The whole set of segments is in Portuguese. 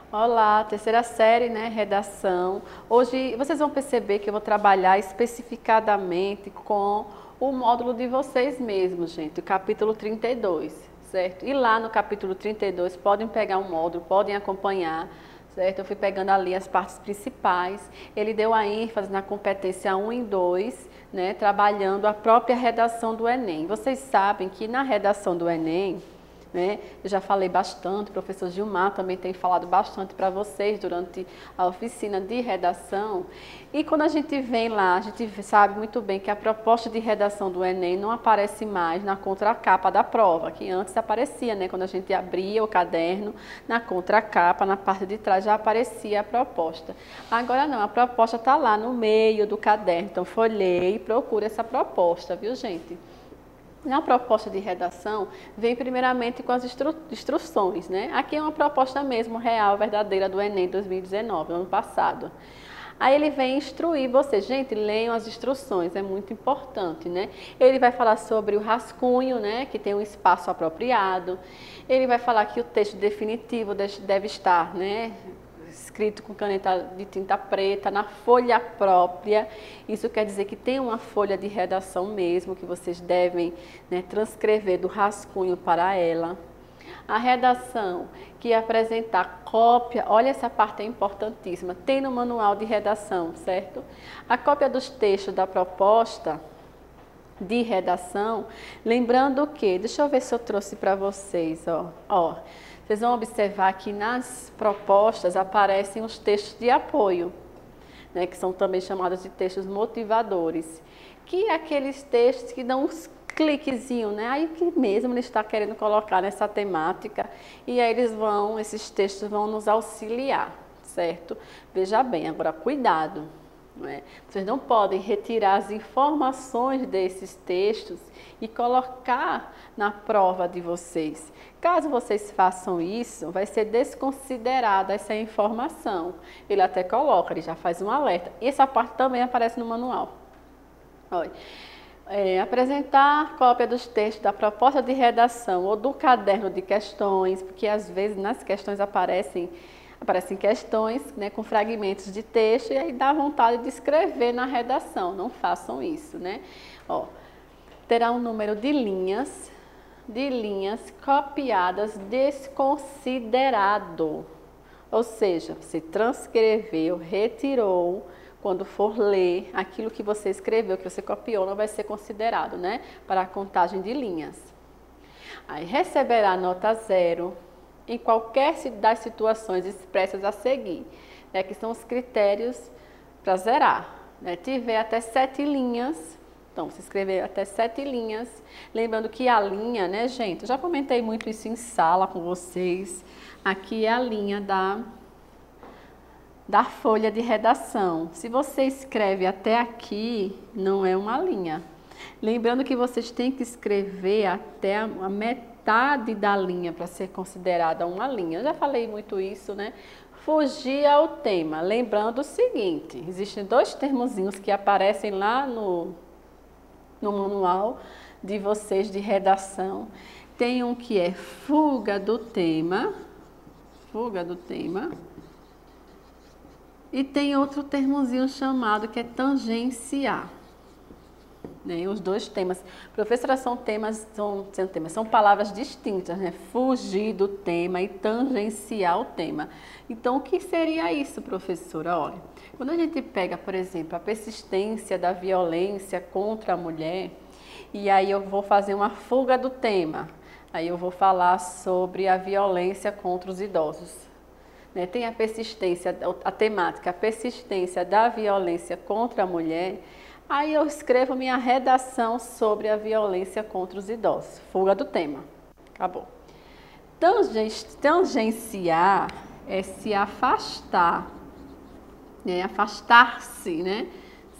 Olá, terceira série, né, redação. Hoje vocês vão perceber que eu vou trabalhar especificadamente com o módulo de vocês mesmos, gente, o capítulo 32, certo? E lá no capítulo 32 podem pegar um módulo, podem acompanhar, certo? Eu fui pegando ali as partes principais. Ele deu a ênfase na competência 1 e 2, né, trabalhando a própria redação do Enem. Vocês sabem que na redação do Enem, né? Eu já falei bastante, o professor Gilmar também tem falado bastante para vocês durante a oficina de redação. E quando a gente vem lá, a gente sabe muito bem que a proposta de redação do Enem não aparece mais na contracapa da prova, que antes aparecia, né? Quando a gente abria o caderno, na contracapa, na parte de trás já aparecia a proposta. Agora não, a proposta está lá no meio do caderno, então folheie e procure essa proposta, viu, gente? Na proposta de redação, vem primeiramente com as instruções, né? Aqui é uma proposta mesmo, real, verdadeira, do Enem 2019, ano passado. Aí ele vem instruir vocês, gente, leiam as instruções, é muito importante, né? Ele vai falar sobre o rascunho, né, que tem um espaço apropriado. Ele vai falar que o texto definitivo deve estar, né, escrito com caneta de tinta preta, na folha própria. Isso quer dizer que tem uma folha de redação mesmo, que vocês devem, né, transcrever do rascunho para ela. A redação que apresentar cópia, olha, essa parte é importantíssima, tem no manual de redação, certo? A cópia dos textos da proposta de redação, lembrando que, deixa eu ver se eu trouxe para vocês, ó. Vocês vão observar que nas propostas aparecem os textos de apoio, né, que são também chamados de textos motivadores, que é aqueles textos que dão uns cliquezinhos, né, aí que mesmo ele está querendo colocar nessa temática, e aí esses textos vão nos auxiliar, certo? Veja bem, agora cuidado. Não é? Vocês não podem retirar as informações desses textos e colocar na prova de vocês. Caso vocês façam isso, vai ser desconsiderada essa informação. Ele até coloca, ele já faz um alerta. E essa parte também aparece no manual. Olha, apresentar cópia dos textos da proposta de redação ou do caderno de questões, porque às vezes nas questões aparecem questões, né, com fragmentos de texto e aí dá vontade de escrever na redação. Não façam isso, né? Ó, terá um número de linhas copiadas desconsiderado. Ou seja, você transcreveu, retirou, quando for ler, aquilo que você escreveu, que você copiou, não vai ser considerado, né? Para a contagem de linhas. Aí receberá nota 0 em qualquer das situações expressas a seguir, né, que são os critérios para zerar. Né? Tiver até 7 linhas, então você escrever até 7 linhas, lembrando que a linha, né, gente, eu já comentei muito isso em sala com vocês, aqui é a linha da folha de redação. Se você escreve até aqui, não é uma linha. Lembrando que vocês têm que escrever até a metade da linha para ser considerada uma linha. Eu já falei muito isso, né? Fugir ao tema. Lembrando o seguinte, existem 2 termozinhos que aparecem lá no manual de vocês de redação. Tem um que é fuga do tema, e tem outro termozinho chamado que é tangenciar. Né? Os 2 temas. Professora, são palavras distintas, né? Fugir do tema e tangenciar o tema. Então, o que seria isso, professora? Olha, quando a gente pega, por exemplo, a persistência da violência contra a mulher, e aí eu vou fazer uma fuga do tema, aí eu vou falar sobre a violência contra os idosos. Né? Tem a persistência, a temática, a persistência da violência contra a mulher. Aí eu escrevo minha redação sobre a violência contra os idosos. Fuga do tema. Acabou. Tangenciar é se afastar. Né? Afastar-se, né?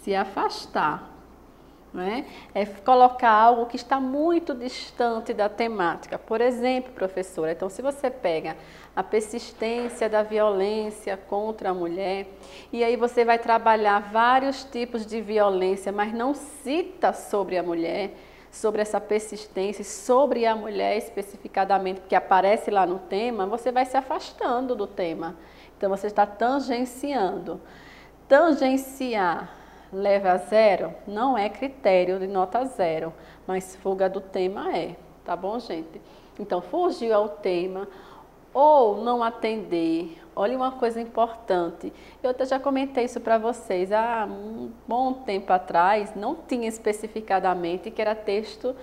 Se afastar. né? É colocar algo que está muito distante da temática. Por exemplo, professora, então se você pega a persistência da violência contra a mulher, e aí você vai trabalhar vários tipos de violência, mas não cita sobre a mulher, sobre essa persistência, sobre a mulher especificadamente, que aparece lá no tema, você vai se afastando do tema. Então você está tangenciando. Tangenciar leva a zero não é critério de nota zero, mas fuga do tema é, tá bom, gente? Então, fugir ao tema ou não atender. Olha uma coisa importante, eu até já comentei isso para vocês há um bom tempo atrás, não tinha especificadamente que era texto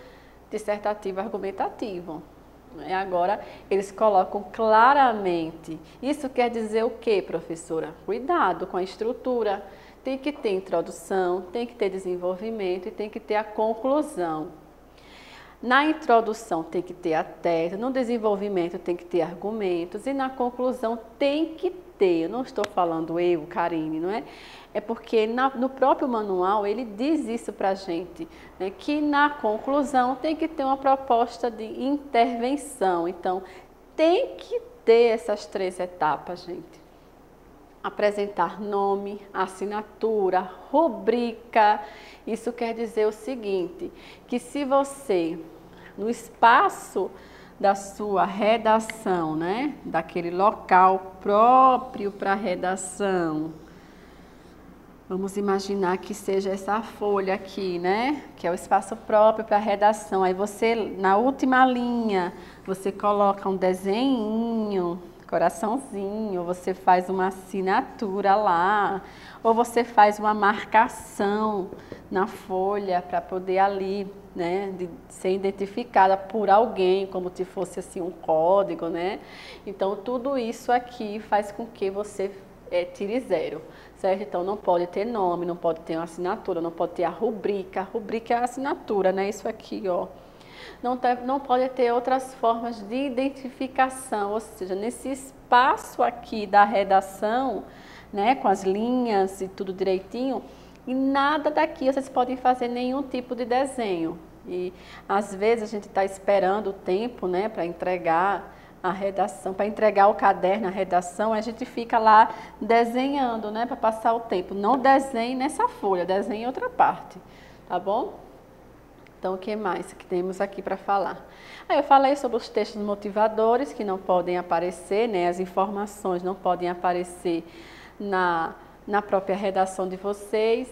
dissertativo argumentativo. Agora eles colocam claramente. Isso quer dizer o quê, professora? Cuidado com a estrutura. Tem que ter introdução, tem que ter desenvolvimento e tem que ter a conclusão. Na introdução tem que ter a tese, no desenvolvimento tem que ter argumentos e na conclusão tem que ter. Eu não estou falando eu, Karine, não é? É porque no próprio manual ele diz isso para a gente, né, que na conclusão tem que ter uma proposta de intervenção. Então, tem que ter essas 3 etapas, gente. Apresentar nome, assinatura, rubrica. Isso quer dizer o seguinte, que se você, no espaço da sua redação, né, daquele local próprio para redação, vamos imaginar que seja essa folha aqui, né, que é o espaço próprio para redação. Aí você, na última linha, você coloca um desenho, coraçãozinho, você faz uma assinatura lá, ou você faz uma marcação na folha para poder ali, né, ser identificada por alguém, como se fosse assim um código, né? Então tudo isso aqui faz com que você tire 0, certo? Então não pode ter nome, não pode ter uma assinatura, não pode ter a rubrica é a assinatura, né? Isso aqui, ó. Não pode ter outras formas de identificação, ou seja, nesse espaço aqui da redação, né, com as linhas e tudo direitinho, e nada daqui vocês podem fazer nenhum tipo de desenho. E às vezes a gente está esperando o tempo, né, para entregar a redação, para entregar o caderno, a redação, a gente fica lá desenhando, né, para passar o tempo. Não desenhe nessa folha, desenhe em outra parte, tá bom? Então, o que mais que temos aqui para falar? Aí eu falei sobre os textos motivadores que não podem aparecer, né? As informações não podem aparecer na própria redação de vocês.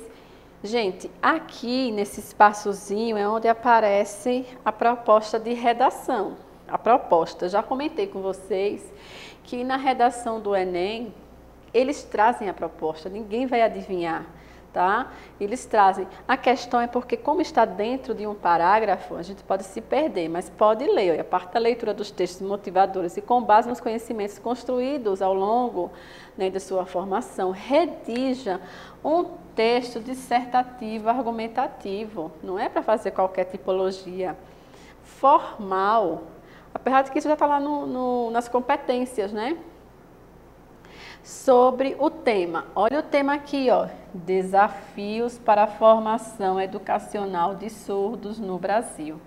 Gente, aqui nesse espaçozinho é onde aparece a proposta de redação. A proposta, já comentei com vocês que na redação do Enem, eles trazem a proposta, ninguém vai adivinhar. Tá? Eles trazem. A questão é porque, como está dentro de um parágrafo, a gente pode se perder, mas pode ler. Olha, a parte da leitura dos textos motivadores e com base nos conhecimentos construídos ao longo, né, de sua formação, redija um texto dissertativo, argumentativo. Não é para fazer qualquer tipologia formal, apesar de que isso já está lá nas competências, né? Sobre o tema. Olha o tema aqui, ó. Desafios para a formação educacional de surdos no Brasil.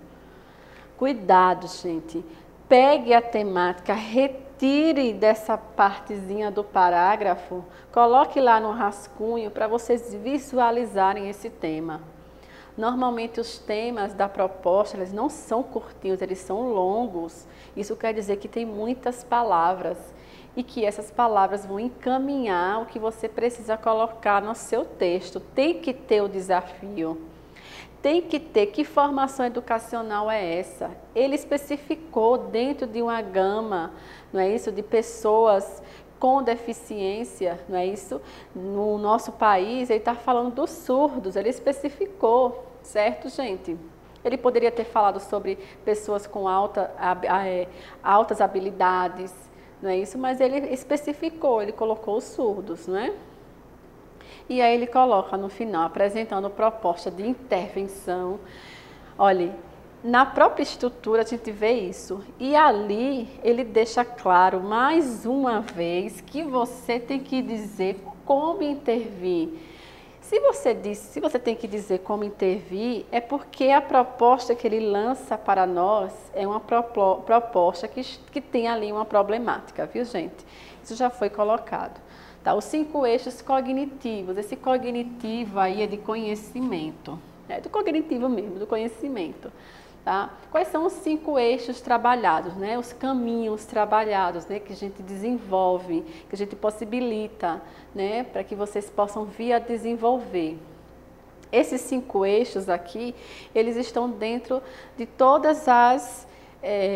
Cuidado, gente. Pegue a temática, retire dessa partezinha do parágrafo, coloque lá no rascunho para vocês visualizarem esse tema. Normalmente os temas da proposta, eles não são curtinhos, eles são longos. Isso quer dizer que tem muitas palavras e que essas palavras vão encaminhar o que você precisa colocar no seu texto. Tem que ter o desafio. Tem que ter que formação educacional é essa. Ele especificou dentro de uma gama, não é isso, de pessoas com deficiência, não é isso? No nosso país, ele está falando dos surdos, ele especificou, certo, gente? Ele poderia ter falado sobre pessoas com altas habilidades, não é isso? Mas ele especificou, ele colocou os surdos, não é? E aí ele coloca no final, apresentando proposta de intervenção. Olha, na própria estrutura a gente vê isso. E ali ele deixa claro, mais uma vez, que você tem que dizer como intervir. Se você tem que dizer como intervir, é porque a proposta que ele lança para nós é uma proposta que tem ali uma problemática, viu, gente? Isso já foi colocado. Tá? Os 5 eixos cognitivos, esse cognitivo aí é de conhecimento, é do cognitivo mesmo, do conhecimento. Tá? Quais são os 5 eixos trabalhados, né? Os caminhos trabalhados, né? Que a gente desenvolve, que a gente possibilita, né? Para que vocês possam vir a desenvolver. Esses 5 eixos aqui, eles estão dentro de todas as,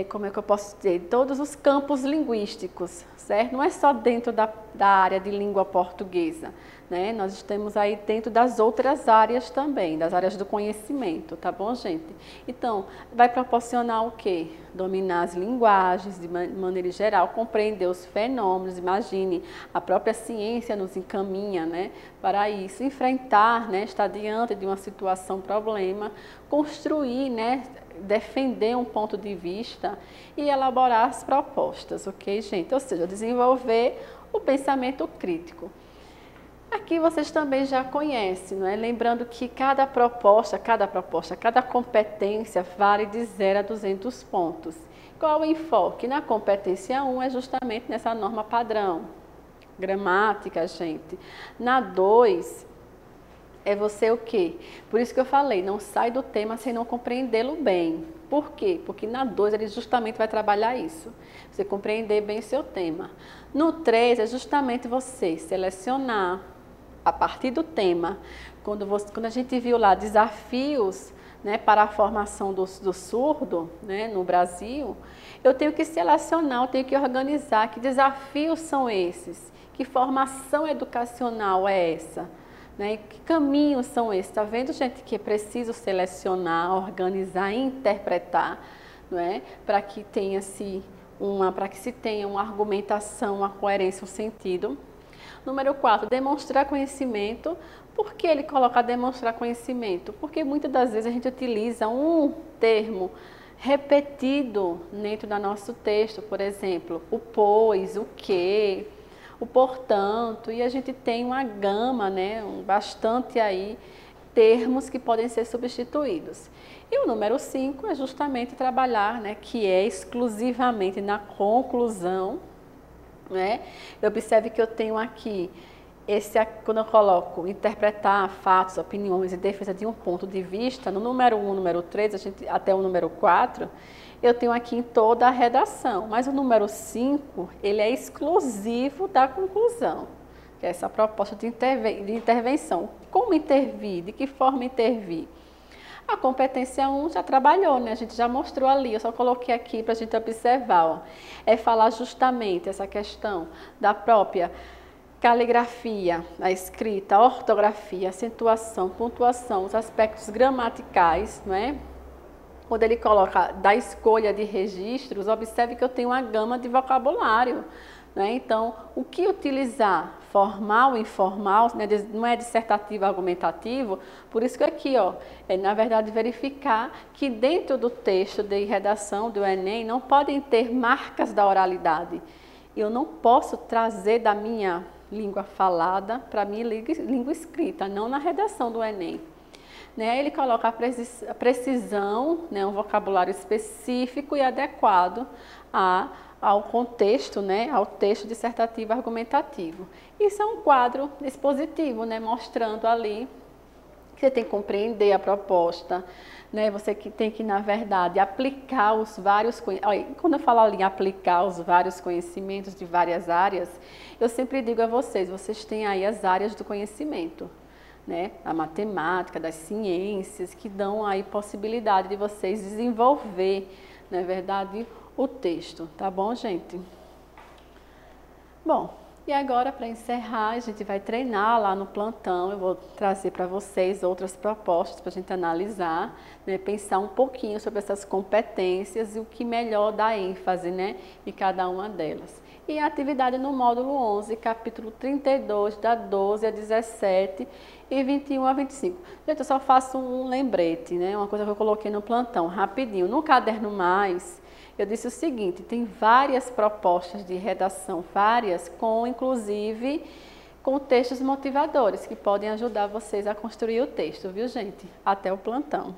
como é que eu posso dizer, todos os campos linguísticos, certo? Não é só dentro da área de língua portuguesa, né? Nós estamos aí dentro das outras áreas também, das áreas do conhecimento, tá bom, gente? Então, vai proporcionar o quê? Dominar as linguagens de maneira geral, compreender os fenômenos, imagine, a própria ciência nos encaminha, né, para isso, enfrentar, né, estar diante de uma situação, problema, construir, né, defender um ponto de vista e elaborar as propostas, ok, gente? Ou seja, desenvolver o pensamento crítico. Aqui vocês também já conhecem, não é? Lembrando que cada competência vale de 0 a 200 pontos. Qual o enfoque? Na competência 1 é justamente nessa norma padrão, gramática, gente. Na 2 é você o quê? Por isso que eu falei, não sai do tema sem não compreendê-lo bem. Por quê? Porque na 2 ele justamente vai trabalhar isso, você compreender bem o seu tema. No 3 é justamente você selecionar a partir do tema, quando a gente viu lá desafios, né, para a formação do surdo, né, no Brasil, eu tenho que selecionar, eu tenho que organizar que desafios são esses, que formação educacional é essa, né, que caminhos são esses. Está vendo, gente, que é preciso selecionar, organizar e interpretar, não é? Para que se tenha uma argumentação, uma coerência, um sentido. Número 4, demonstrar conhecimento. Por que ele coloca demonstrar conhecimento? Porque muitas das vezes a gente utiliza um termo repetido dentro do nosso texto, por exemplo, o pois, o que, o portanto, e a gente tem uma gama, né, bastante aí, termos que podem ser substituídos. E o número 5 é justamente trabalhar, né, que é exclusivamente na conclusão, né? Observe que eu tenho aqui, quando eu coloco interpretar fatos, opiniões em defesa de um ponto de vista, no número 1, número 3, até o número 4, eu tenho aqui em toda a redação, mas o número 5, ele é exclusivo da conclusão, que é essa proposta de intervenção. Como intervir? De que forma intervir? A competência 1 já trabalhou, né? A gente já mostrou ali, eu só coloquei aqui para a gente observar. Ó. É falar justamente essa questão da própria caligrafia, a escrita, a ortografia, a acentuação, pontuação, os aspectos gramaticais, não é? Quando ele coloca da escolha de registros, observe que eu tenho uma gama de vocabulário. Né? Então, o que utilizar? Formal, informal, né? Não é dissertativo, argumentativo, por isso que aqui, ó, na verdade, verificar que dentro do texto de redação do Enem não podem ter marcas da oralidade. Eu não posso trazer da minha língua falada para a minha língua escrita, não na redação do Enem. Né? Ele coloca a precisão, né? Um vocabulário específico e adequado ao contexto, né, ao texto dissertativo argumentativo. Isso é um quadro expositivo, né, mostrando ali que você tem que compreender a proposta, né, você que tem que, na verdade, aplicar os vários conhecimentos. Quando eu falo ali aplicar os vários conhecimentos de várias áreas, eu sempre digo a vocês têm aí as áreas do conhecimento, né, a matemática, das ciências, que dão aí possibilidade de vocês desenvolver, na verdade, o texto, tá bom, gente? Bom, e agora para encerrar, a gente vai treinar lá no plantão, eu vou trazer para vocês outras propostas para a gente analisar, né, pensar um pouquinho sobre essas competências e o que melhor dá ênfase, né, em cada uma delas. E a atividade no módulo 11, capítulo 32, da 12 a 17 e 21 a 25. Gente, eu só faço um lembrete, né, uma coisa que eu coloquei no plantão, rapidinho. No caderno mais, eu disse o seguinte, tem várias propostas de redação, várias, inclusive com textos motivadores, que podem ajudar vocês a construir o texto, viu, gente? Até o plantão!